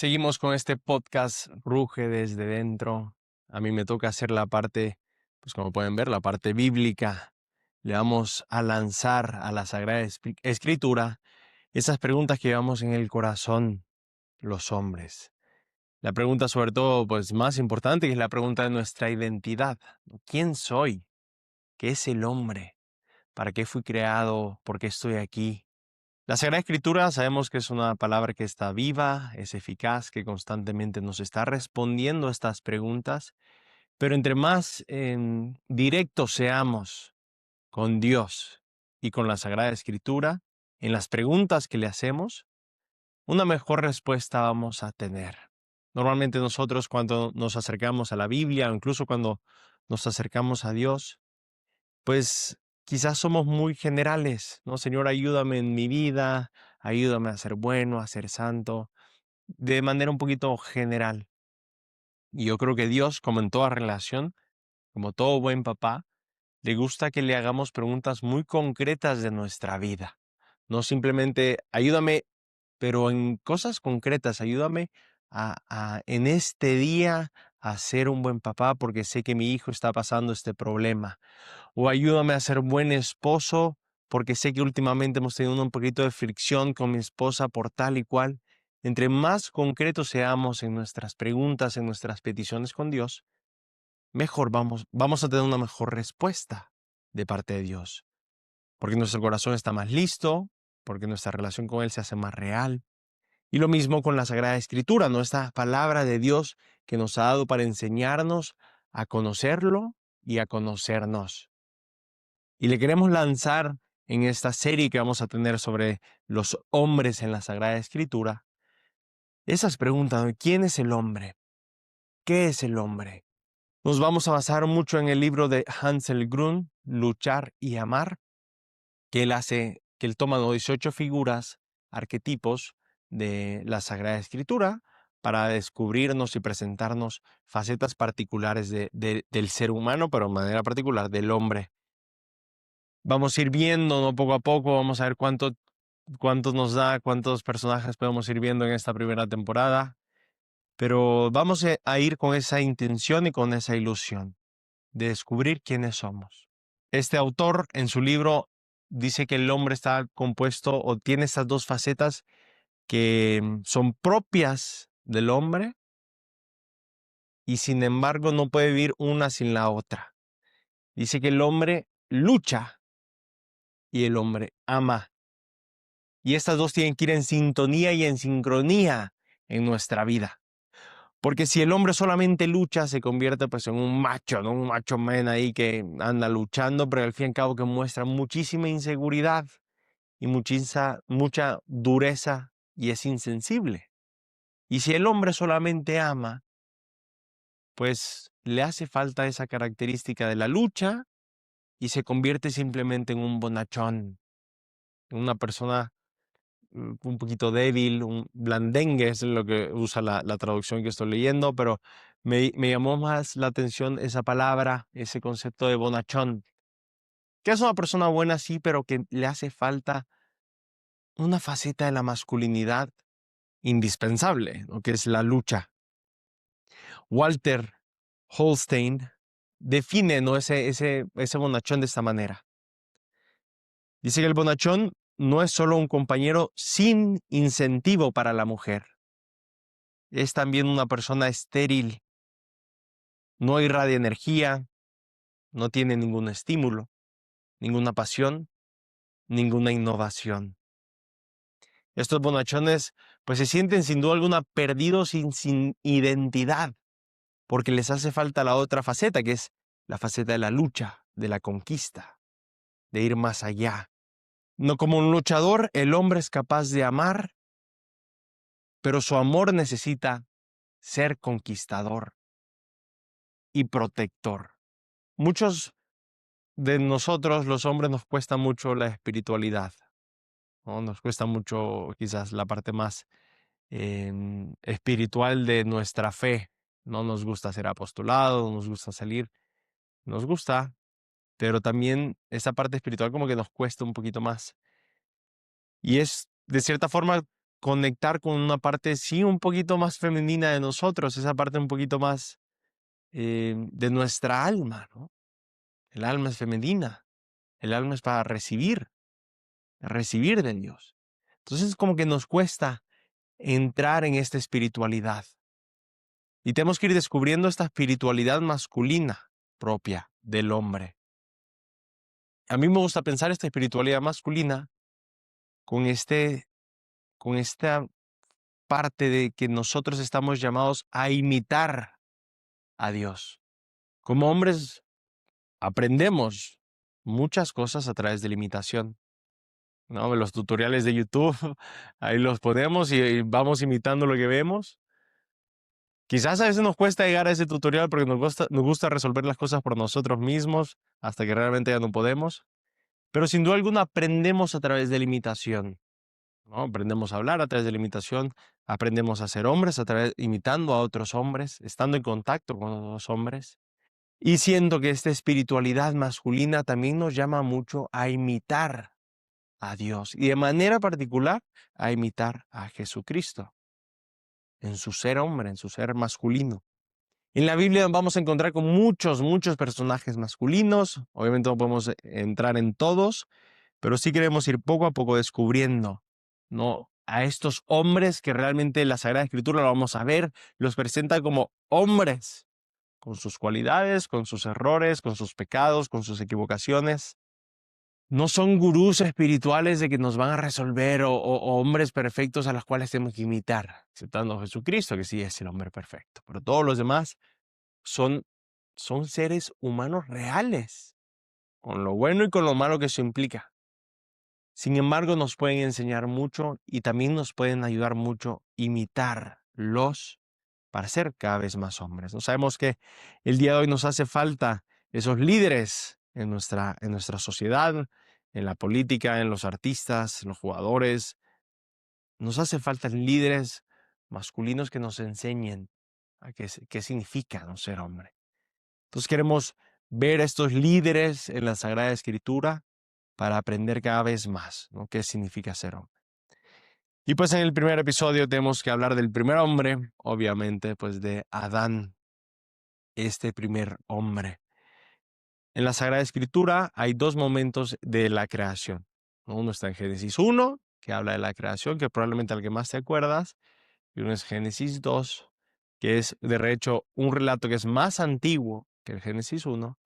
Seguimos con este podcast Ruge desde dentro. A mí me toca hacer la parte, pues como pueden ver, la parte bíblica. Le vamos a lanzar a la Sagrada Escritura esas preguntas que llevamos en el corazón los hombres. La pregunta sobre todo, pues más importante, que es la pregunta de nuestra identidad. ¿Quién soy? ¿Qué es el hombre? ¿Para qué fui creado? ¿Por qué estoy aquí? La Sagrada Escritura sabemos que es una palabra que está viva, es eficaz, que constantemente nos está respondiendo a estas preguntas, pero entre más directos seamos con Dios y con la Sagrada Escritura, en las preguntas que le hacemos, una mejor respuesta vamos a tener. Normalmente nosotros cuando nos acercamos a la Biblia o incluso cuando nos acercamos a Dios, pues quizás somos muy generales, ¿no? Señor, ayúdame en mi vida, ayúdame a ser bueno, a ser santo, de manera un poquito general. Y yo creo que Dios, como en toda relación, como todo buen papá, le gusta que le hagamos preguntas muy concretas de nuestra vida. No simplemente ayúdame, pero en cosas concretas, ayúdame en este día a ser un buen papá porque sé que mi hijo está pasando este problema. O ayúdame a ser buen esposo, porque sé que últimamente hemos tenido un poquito de fricción con mi esposa por tal y cual. Entre más concretos seamos en nuestras preguntas, en nuestras peticiones con Dios, mejor vamos a tener una mejor respuesta de parte de Dios. Porque nuestro corazón está más listo, porque nuestra relación con Él se hace más real. Y lo mismo con la Sagrada Escritura, nuestra palabra de Dios que nos ha dado para enseñarnos a conocerlo y a conocernos. Y le queremos lanzar en esta serie que vamos a tener sobre los hombres en la Sagrada Escritura, esas preguntas de ¿quién es el hombre? ¿Qué es el hombre? Nos vamos a basar mucho en el libro de Hansel Grun, Luchar y Amar, que él toma 18 figuras, arquetipos de la Sagrada Escritura para descubrirnos y presentarnos facetas particulares del ser humano, pero de manera particular del hombre. Vamos a ir viendo, ¿no? Poco a poco, vamos a ver cuánto nos da, cuántos personajes podemos ir viendo en esta primera temporada, pero vamos a ir con esa intención y con esa ilusión de descubrir quiénes somos. Este autor en su libro dice que el hombre está compuesto o tiene estas dos facetas que son propias del hombre y sin embargo no puede vivir una sin la otra. Dice que el hombre lucha y el hombre ama. Y estas dos tienen que ir en sintonía y en sincronía en nuestra vida. Porque si el hombre solamente lucha, se convierte pues en un macho, ¿no? Un macho man ahí que anda luchando, pero al fin y al cabo que muestra muchísima inseguridad y mucha dureza y es insensible. Y si el hombre solamente ama, pues le hace falta esa característica de la lucha y se convierte simplemente en un bonachón, en una persona un poquito débil, un blandengue es lo que usa la traducción que estoy leyendo, pero me llamó más la atención esa palabra, ese concepto de bonachón, que es una persona buena, sí, pero que le hace falta una faceta de la masculinidad indispensable, ¿no? Que es la lucha. Walter Holstein define, ¿no? ese bonachón de esta manera. Dice que el bonachón no es solo un compañero sin incentivo para la mujer. Es también una persona estéril, no irradia energía, no tiene ningún estímulo, ninguna pasión, ninguna innovación. Estos bonachones pues se sienten sin duda alguna perdidos y sin identidad, porque les hace falta la otra faceta, que es la faceta de la lucha, de la conquista, de ir más allá. No como un luchador, el hombre es capaz de amar, pero su amor necesita ser conquistador y protector. Muchos de nosotros, los hombres, nos cuesta mucho la espiritualidad, ¿no? Nos cuesta mucho quizás la parte más espiritual de nuestra fe. No nos gusta ser apostolado, no nos gusta salir, nos gusta, pero también esa parte espiritual como que nos cuesta un poquito más. Y es, de cierta forma, conectar con una parte, sí, un poquito más femenina de nosotros, esa parte un poquito más de nuestra alma, ¿no? El alma es femenina, el alma es para recibir de Dios. Entonces como que nos cuesta entrar en esta espiritualidad. Y tenemos que ir descubriendo esta espiritualidad masculina propia del hombre. A mí me gusta pensar esta espiritualidad masculina con esta parte de que nosotros estamos llamados a imitar a Dios. Como hombres aprendemos muchas cosas a través de la imitación, ¿no? Los tutoriales de YouTube, ahí los ponemos y vamos imitando lo que vemos. Quizás a veces nos cuesta llegar a ese tutorial porque nos gusta resolver las cosas por nosotros mismos hasta que realmente ya no podemos. Pero sin duda alguna aprendemos a través de la imitación, ¿no? Aprendemos a hablar a través de la imitación, aprendemos a ser hombres imitando a otros hombres, estando en contacto con otros hombres. Y siento que esta espiritualidad masculina también nos llama mucho a imitar a Dios y de manera particular a imitar a Jesucristo en su ser hombre, en su ser masculino. En la Biblia vamos a encontrar con muchos personajes masculinos. Obviamente no podemos entrar en todos, pero sí queremos ir poco a poco descubriendo, ¿no?, a estos hombres que realmente la Sagrada Escritura lo vamos a ver, los presenta como hombres, con sus cualidades, con sus errores, con sus pecados, con sus equivocaciones. No son gurús espirituales de que nos van a resolver o hombres perfectos a los cuales tenemos que imitar, exceptando a Jesucristo, que sí es el hombre perfecto. Pero todos los demás son, son seres humanos reales, con lo bueno y con lo malo que eso implica. Sin embargo, nos pueden enseñar mucho y también nos pueden ayudar mucho a imitarlos para ser cada vez más hombres. No sabemos que el día de hoy nos hace falta esos líderes en nuestra sociedad, en la política, en los artistas, en los jugadores. Nos hace falta líderes masculinos que nos enseñen a qué significa no ser hombre. Entonces queremos ver a estos líderes en la Sagrada Escritura para aprender cada vez más, ¿no?, qué significa ser hombre. Y pues en el primer episodio tenemos que hablar del primer hombre, obviamente, pues de Adán, este primer hombre. En la Sagrada Escritura hay dos momentos de la creación, ¿no? Uno está en Génesis 1, que habla de la creación, que probablemente al que más te acuerdas, y uno es Génesis 2, que es de hecho un relato que es más antiguo que el Génesis 1,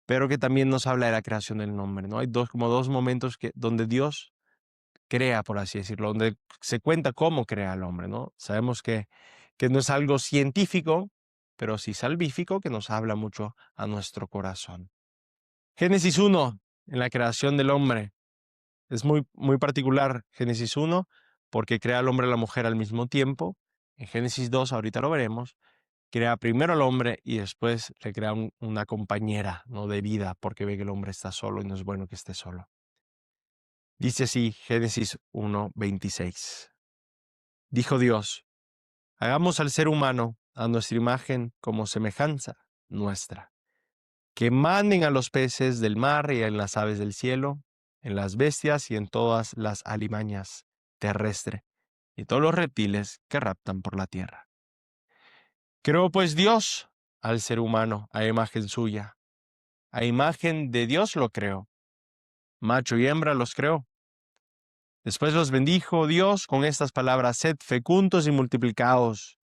pero que también nos habla de la creación del hombre, ¿no? Hay como dos momentos donde Dios crea, por así decirlo, donde se cuenta cómo crea al hombre, ¿no? Sabemos que no es algo científico, pero sí salvífico, que nos habla mucho a nuestro corazón. Génesis 1, en la creación del hombre, es muy particular Génesis 1, porque crea al hombre y la mujer al mismo tiempo. En Génesis 2, ahorita lo veremos, crea primero al hombre y después le crea una compañera, ¿no?, de vida, porque ve que el hombre está solo y no es bueno que esté solo. Dice así Génesis 1:26. Dijo Dios: hagamos al ser humano a nuestra imagen como semejanza nuestra, que manden a los peces del mar y en las aves del cielo, en las bestias y en todas las alimañas terrestres, y todos los reptiles que raptan por la tierra. Creó pues Dios al ser humano a imagen suya. A imagen de Dios lo creó. Macho y hembra los creó. Después los bendijo Dios con estas palabras: sed fecundos y multiplicaos.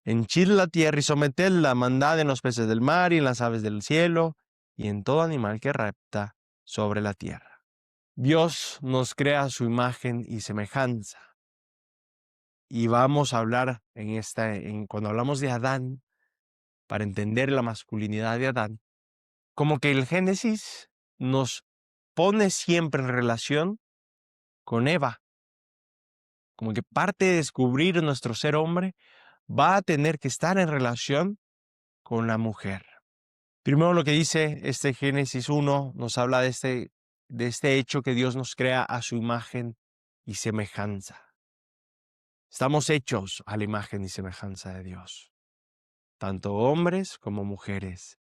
Henchid la tierra y sometedla, mandad en los peces del mar y en las aves del cielo y en todo animal que rapta sobre la tierra. Dios nos crea a su imagen y semejanza. Y vamos a hablar cuando hablamos de Adán, para entender la masculinidad de Adán, como que el Génesis nos pone siempre en relación con Eva. Como que parte de descubrir nuestro ser hombre va a tener que estar en relación con la mujer. Primero lo que dice este Génesis 1 nos habla de este hecho que Dios nos crea a su imagen y semejanza. Estamos hechos a la imagen y semejanza de Dios, tanto hombres como mujeres.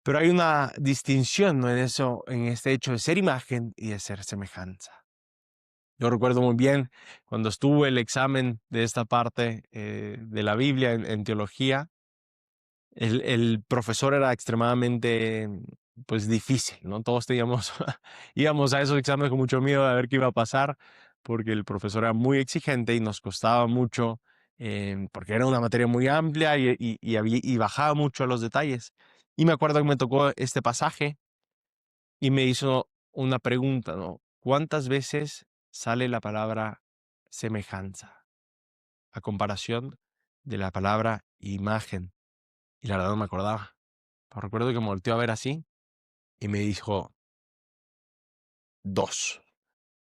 Pero hay una distinción, ¿no?, en este hecho de ser imagen y de ser semejanza. Yo recuerdo muy bien cuando estuvo el examen de esta parte de la Biblia en teología. El profesor era extremadamente, pues, difícil, ¿no? Todos teníamos íbamos a esos exámenes con mucho miedo de ver qué iba a pasar, porque el profesor era muy exigente y nos costaba mucho, porque era una materia muy amplia y bajaba mucho a los detalles. Y me acuerdo que me tocó este pasaje y me hizo una pregunta, ¿no? ¿Cuántas veces sale la palabra semejanza a comparación de la palabra imagen? Y la verdad no me acordaba. Pero recuerdo que me volteó a ver así y me dijo: "2".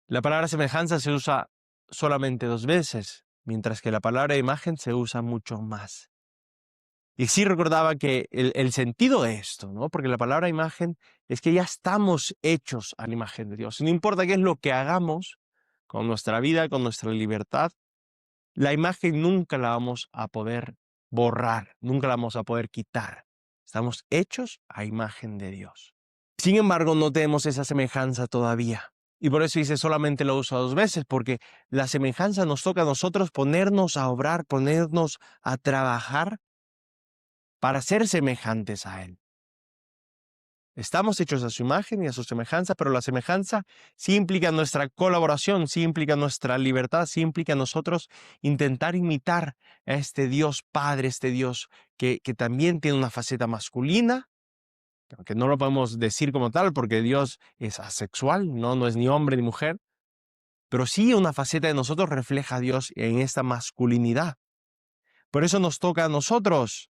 La palabra semejanza se usa solamente 2 veces, mientras que la palabra imagen se usa mucho más. Y sí recordaba que el sentido de esto, ¿no? Porque la palabra imagen es que ya estamos hechos a la imagen de Dios. No importa qué es lo que hagamos con nuestra vida, con nuestra libertad, la imagen nunca la vamos a poder borrar, nunca la vamos a poder quitar. Estamos hechos a imagen de Dios. Sin embargo, no tenemos esa semejanza todavía. Y por eso dice solamente lo usa 2 veces, porque la semejanza nos toca a nosotros ponernos a obrar, ponernos a trabajar para ser semejantes a Él. Estamos hechos a su imagen y a su semejanza, pero la semejanza sí implica nuestra colaboración, sí implica nuestra libertad, sí implica nosotros intentar imitar a este Dios Padre, este Dios que también tiene una faceta masculina, aunque no lo podemos decir como tal porque Dios es asexual, no es ni hombre ni mujer, pero sí una faceta de nosotros refleja a Dios en esta masculinidad. Por eso nos toca a nosotros,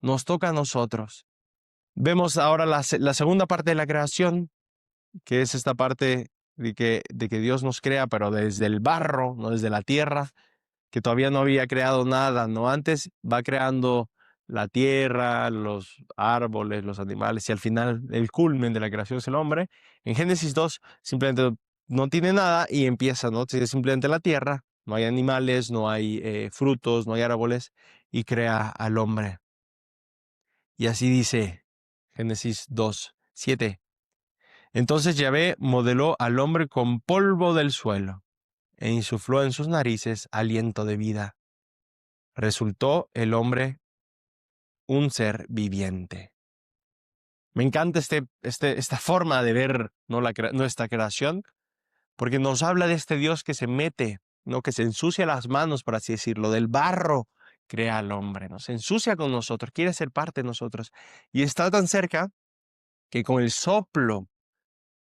nos toca a nosotros. Vemos ahora la segunda parte de la creación, que es esta parte de que Dios nos crea, pero desde el barro, no desde la tierra, que todavía no había creado nada, ¿no? Antes va creando la tierra, los árboles, los animales, y al final el culmen de la creación es el hombre. En Génesis 2 simplemente no tiene nada y empieza, ¿no? Tiene simplemente la tierra, no hay animales, no hay frutos, no hay árboles, y crea al hombre. Y así dice Génesis 2:7. Entonces Yahvé modeló al hombre con polvo del suelo e insufló en sus narices aliento de vida. Resultó el hombre un ser viviente. Me encanta esta forma de ver, ¿no? Nuestra creación, porque nos habla de este Dios que se mete, ¿no? Que se ensucia las manos, por así decirlo, del barro crea al hombre, ¿no? Se ensucia con nosotros, quiere ser parte de nosotros. Y está tan cerca que con el soplo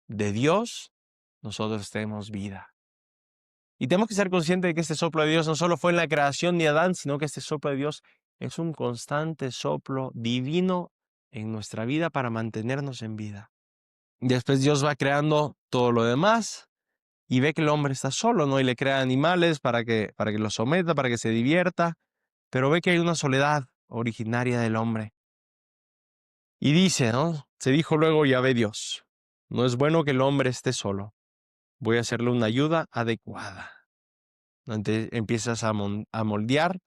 de Dios nosotros tenemos vida. Y tenemos que ser conscientes de que este soplo de Dios no solo fue en la creación de Adán, sino que este soplo de Dios es un constante soplo divino en nuestra vida para mantenernos en vida. Después Dios va creando todo lo demás y ve que el hombre está solo, ¿no? Y le crea animales para que lo someta, para que se divierta, pero ve que hay una soledad originaria del hombre. Y dice, ¿no? Se dijo luego Yahvé Dios, no es bueno que el hombre esté solo, voy a hacerle una ayuda adecuada. Entonces empiezas a moldear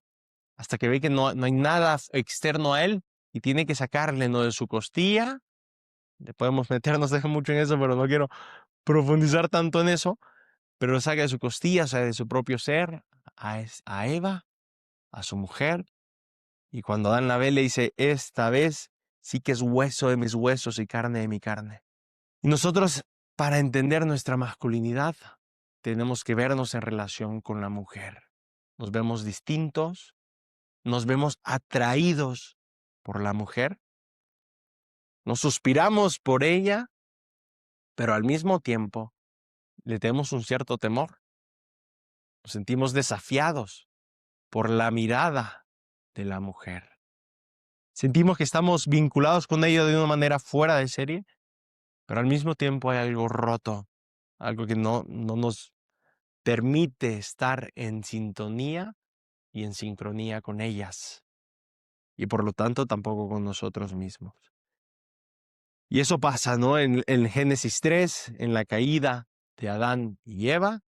hasta que ve que no hay nada externo a él y tiene que sacarle, ¿no? De su costilla. Le podemos meternos mucho en eso, pero no quiero profundizar tanto en eso. Pero lo saca de su costilla, o sea, de su propio ser, a Eva, a su mujer. Y cuando Adán la ve, le dice, esta vez sí que es hueso de mis huesos y carne de mi carne. Y nosotros, para entender nuestra masculinidad, tenemos que vernos en relación con la mujer. Nos vemos distintos, nos vemos atraídos por la mujer, nos suspiramos por ella, pero al mismo tiempo le tenemos un cierto temor. Nos sentimos desafiados por la mirada de la mujer. Sentimos que estamos vinculados con ella de una manera fuera de serie, pero al mismo tiempo hay algo roto, algo que no nos permite estar en sintonía y en sincronía con ellas, y por lo tanto tampoco con nosotros mismos. Y eso pasa, ¿no? En Génesis 3, en la caída de Adán y Eva,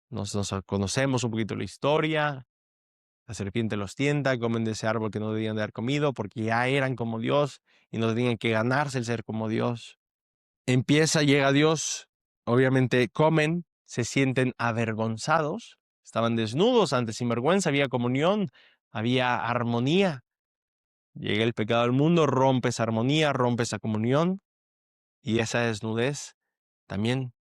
nos conocemos un poquito la historia. La serpiente los tienta, comen de ese árbol que no debían de haber comido porque ya eran como Dios y no tenían que ganarse el ser como Dios. Llega Dios, obviamente comen, se sienten avergonzados, estaban desnudos ante sinvergüenza, había comunión, había armonía. Llega el pecado al mundo, rompe esa armonía, rompe esa comunión y esa desnudez también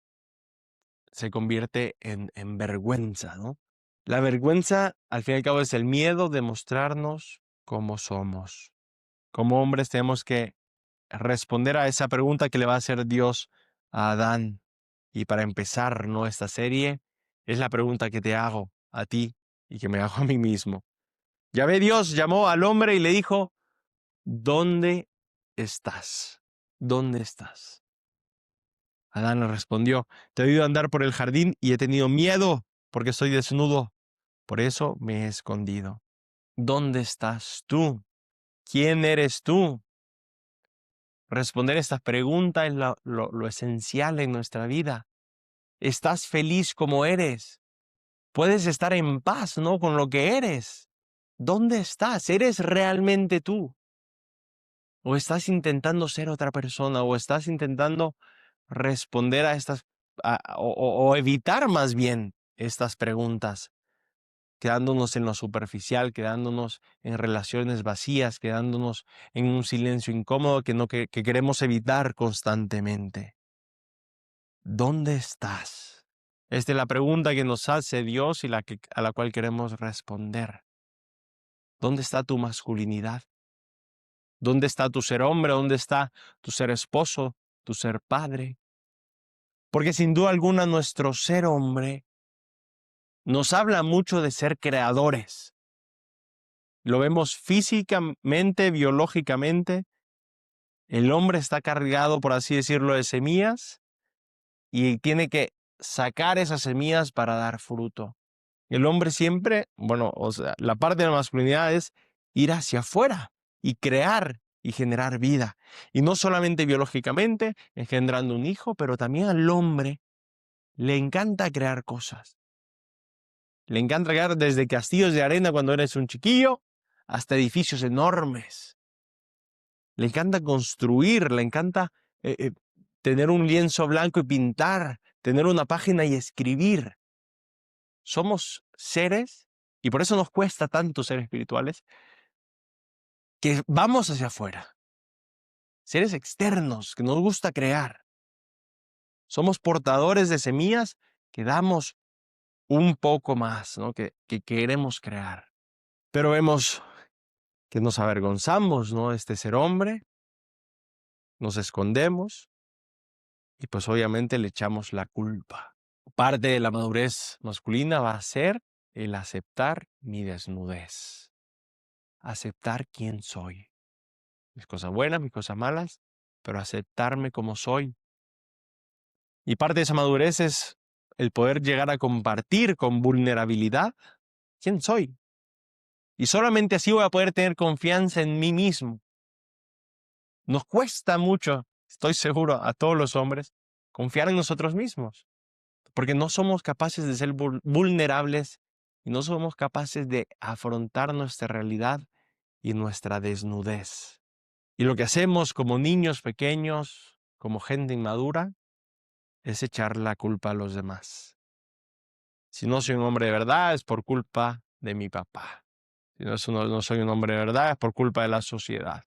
se convierte en vergüenza, ¿no? La vergüenza, al fin y al cabo, es el miedo de mostrarnos como somos. Como hombres tenemos que responder a esa pregunta que le va a hacer Dios a Adán. Y para empezar, ¿no?, esta serie, es la pregunta que te hago a ti y que me hago a mí mismo. Yahvé Dios llamó al hombre y le dijo, ¿dónde estás? ¿Dónde estás? Adán le respondió, te he oído andar por el jardín y he tenido miedo porque estoy desnudo. Por eso me he escondido. ¿Dónde estás tú? ¿Quién eres tú? Responder esta pregunta es lo esencial en nuestra vida. ¿Estás feliz como eres? ¿Puedes estar en paz, no, con lo que eres? ¿Dónde estás? ¿Eres realmente tú? ¿O estás intentando ser otra persona? ¿O estás intentando responder a estas, o evitar más bien estas preguntas, quedándonos en lo superficial, quedándonos en relaciones vacías, quedándonos en un silencio incómodo que queremos evitar constantemente? ¿Dónde estás? Esta es la pregunta que nos hace Dios y a la cual queremos responder. ¿Dónde está tu masculinidad? ¿Dónde está tu ser hombre? ¿Dónde está tu ser esposo, tu ser padre? Porque sin duda alguna nuestro ser hombre nos habla mucho de ser creadores. Lo vemos físicamente, biológicamente. El hombre está cargado, por así decirlo, de semillas y tiene que sacar esas semillas para dar fruto. El hombre siempre, bueno, o sea, la parte de la masculinidad es ir hacia afuera y crear y generar vida. Y no solamente biológicamente, engendrando un hijo, pero también al hombre le encanta crear cosas. Le encanta crear desde castillos de arena cuando eres un chiquillo hasta edificios enormes. Le encanta construir, le encanta tener un lienzo blanco y pintar, tener una página y escribir. Somos seres, y por eso nos cuesta tanto ser espirituales, que vamos hacia afuera. Seres externos, que nos gusta crear. Somos portadores de semillas que damos un poco más, ¿no?, que queremos crear. Pero vemos que nos avergonzamos, ¿no?, este ser hombre, nos escondemos y pues obviamente le echamos la culpa. Parte de la madurez masculina va a ser el aceptar mi desnudez, aceptar quién soy, mis cosas buenas, mis cosas malas, pero aceptarme como soy. Y parte de esa madurez es el poder llegar a compartir con vulnerabilidad quién soy. Y solamente así voy a poder tener confianza en mí mismo. Nos cuesta mucho, estoy seguro, a todos los hombres, confiar en nosotros mismos, porque no somos capaces de ser vulnerables y no somos capaces de afrontar nuestra realidad y nuestra desnudez. Y lo que hacemos como niños pequeños, como gente inmadura, es echar la culpa a los demás. Si no soy un hombre de verdad, es por culpa de mi papá. Si no soy un hombre de verdad, es por culpa de la sociedad.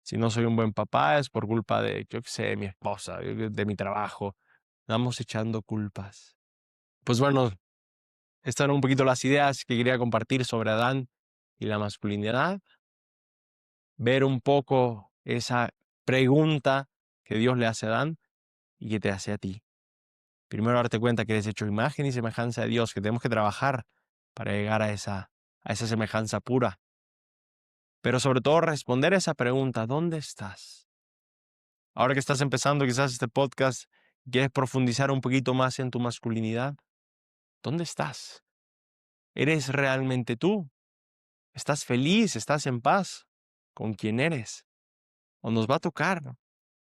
Si no soy un buen papá, es por culpa de, yo qué sé, de mi esposa, de mi trabajo. Vamos echando culpas. Pues bueno, estas eran un poquito las ideas que quería compartir sobre Adán y la masculinidad. Ver un poco esa pregunta que Dios le hace a Adán y que te hace a ti. Primero darte cuenta que eres hecho imagen y semejanza de Dios, que tenemos que trabajar para llegar a esa semejanza pura. Pero sobre todo responder a esa pregunta, ¿dónde estás? Ahora que estás empezando quizás este podcast, ¿quieres profundizar un poquito más en tu masculinidad? ¿Dónde estás? ¿Eres realmente tú? ¿Estás feliz? ¿Estás en paz con quien eres? ¿O nos va a tocar,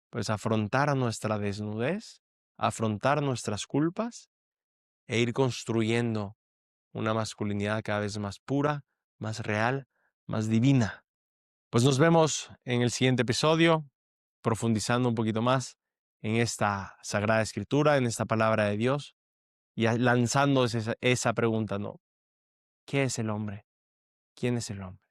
pues, afrontar nuestra desnudez, afrontar nuestras culpas e ir construyendo una masculinidad cada vez más pura, más real, más divina? Pues nos vemos en el siguiente episodio, profundizando un poquito más en esta Sagrada Escritura, en esta palabra de Dios. y lanzándose esa pregunta, ¿no? ¿Qué es el hombre? ¿Quién es el hombre?